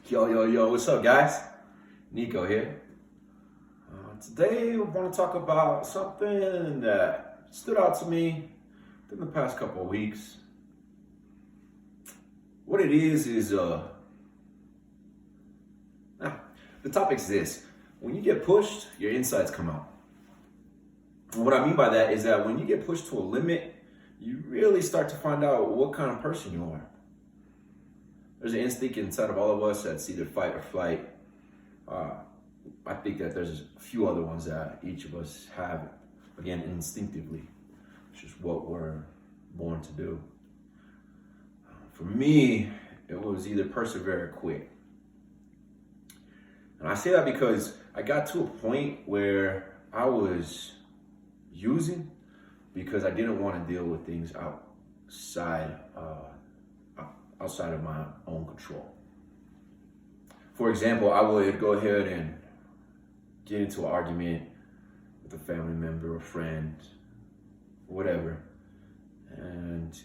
Yo, what's up, guys? Nico here. Today, we're going to talk about something that stood out to me in the past couple of weeks. What it is the topic's this. When you get pushed, your insides come out. And what I mean by that is that when you get pushed to a limit, you really start to find out what kind of person you are. There's an instinct inside of all of us that's either fight or flight. I think that there's a few other ones that each of us have, again, instinctively. It's just what we're born to do. For me, it was either persevere or quit. And I say that because I got to a point where I was using because I didn't want to deal with things outside of my own control. For example, I would go ahead and get into an argument with a family member, a friend, whatever. And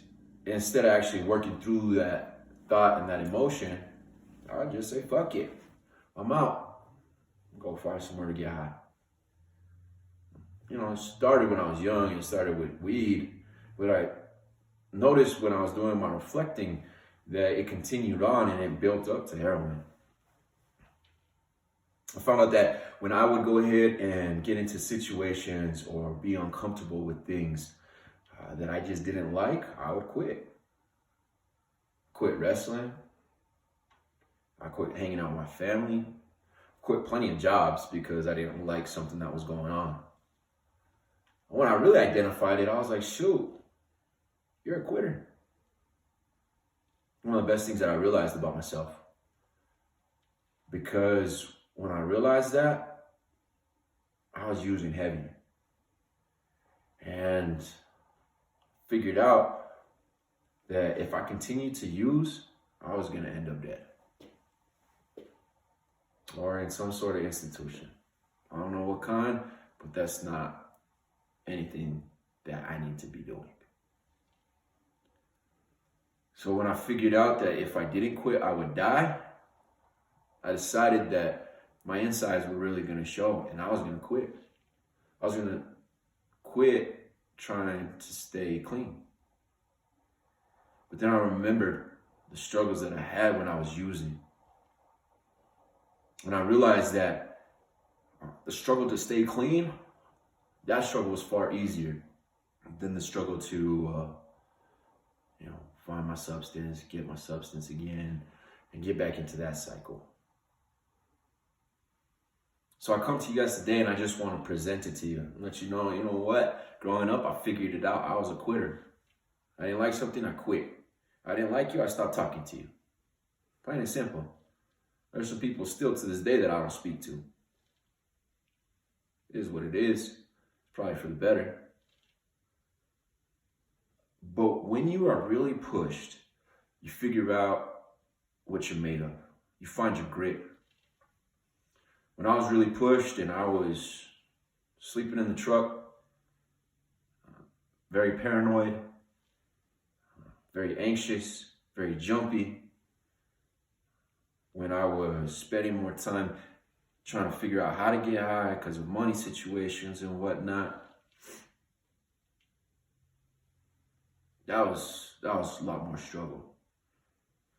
instead of actually working through that thought and that emotion, I'd just say, fuck it. I'm out. Go find somewhere to get high. It started when I was young. It started with weed. But I noticed when I was doing my reflecting that it continued on and it built up to heroin. I found out that when I would go ahead and get into situations or be uncomfortable with things that I just didn't like, I would quit. Quit wrestling. I quit hanging out with my family. Quit plenty of jobs because I didn't like something that was going on. When I really identified it, I was like, shoot, you're a quitter. One of the best things that I realized about myself. Because when I realized that, I was using heavy. And figured out that if I continued to use, I was going to end up dead. Or in some sort of institution. I don't know what kind, but that's not anything that I need to be doing. So when I figured out that if I didn't quit, I would die, I decided that my insides were really going to show and I was going to quit. I was going to quit trying to stay clean. But then I remembered the struggles that I had when I was using. And I realized that the struggle to stay clean, that struggle was far easier than the struggle to, find my substance, get my substance again, and get back into that cycle. So I come to you guys today and I just want to present it to you and let you know what? Growing up, I figured it out. I was a quitter. I didn't like something, I quit. I didn't like you, I stopped talking to you. Plain and simple. There's some people still to this day that I don't speak to. It is what it is. It's probably for the better. But when you are really pushed, you figure out what you're made of. You find your grit. When I was really pushed and I was sleeping in the truck, very paranoid, very anxious, very jumpy, when I was spending more time trying to figure out how to get high because of money situations and whatnot, that was a lot more struggle.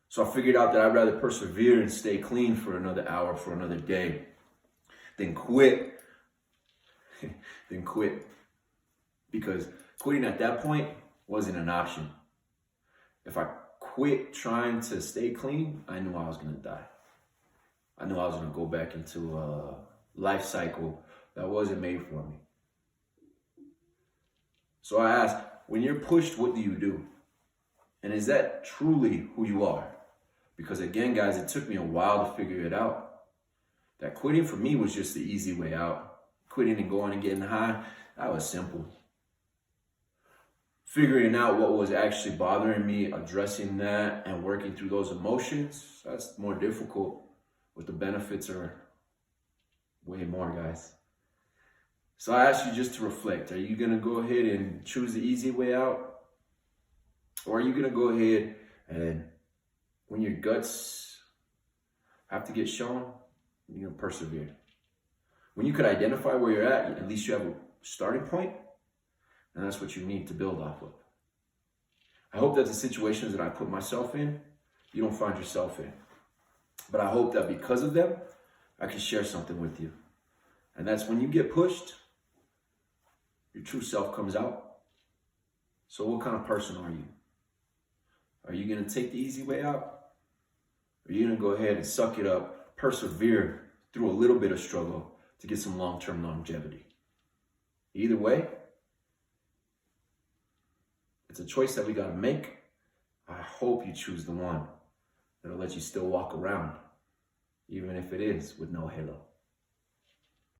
So I figured out that I'd rather persevere and stay clean for another hour, for another day, than quit. Because quitting at that point wasn't an option. If I quit trying to stay clean, I knew I was going to die. I knew I was going to go back into a life cycle that wasn't made for me. So I asked, when you're pushed, what do you do? And is that truly who you are? Because again, guys, it took me a while to figure it out. That quitting for me was just the easy way out. Quitting and going and getting high, that was simple. Figuring out what was actually bothering me, addressing that, and working through those emotions, that's more difficult. But the benefits are way more, guys. So I ask you just to reflect. Are you going to go ahead and choose the easy way out? Or are you going to go ahead and when your guts have to get shown, you're going to persevere. When you could identify where you're at least you have a starting point, and that's what you need to build off of. I hope that the situations that I put myself in, you don't find yourself in. But I hope that because of them, I can share something with you. And that's when you get pushed, your true self comes out. So what kind of person are you? Are you going to take the easy way out? Or are you going to go ahead and suck it up, persevere through a little bit of struggle to get some long-term longevity? Either way, it's a choice that we got to make. I hope you choose the one that'll let you still walk around, even if it is with no halo.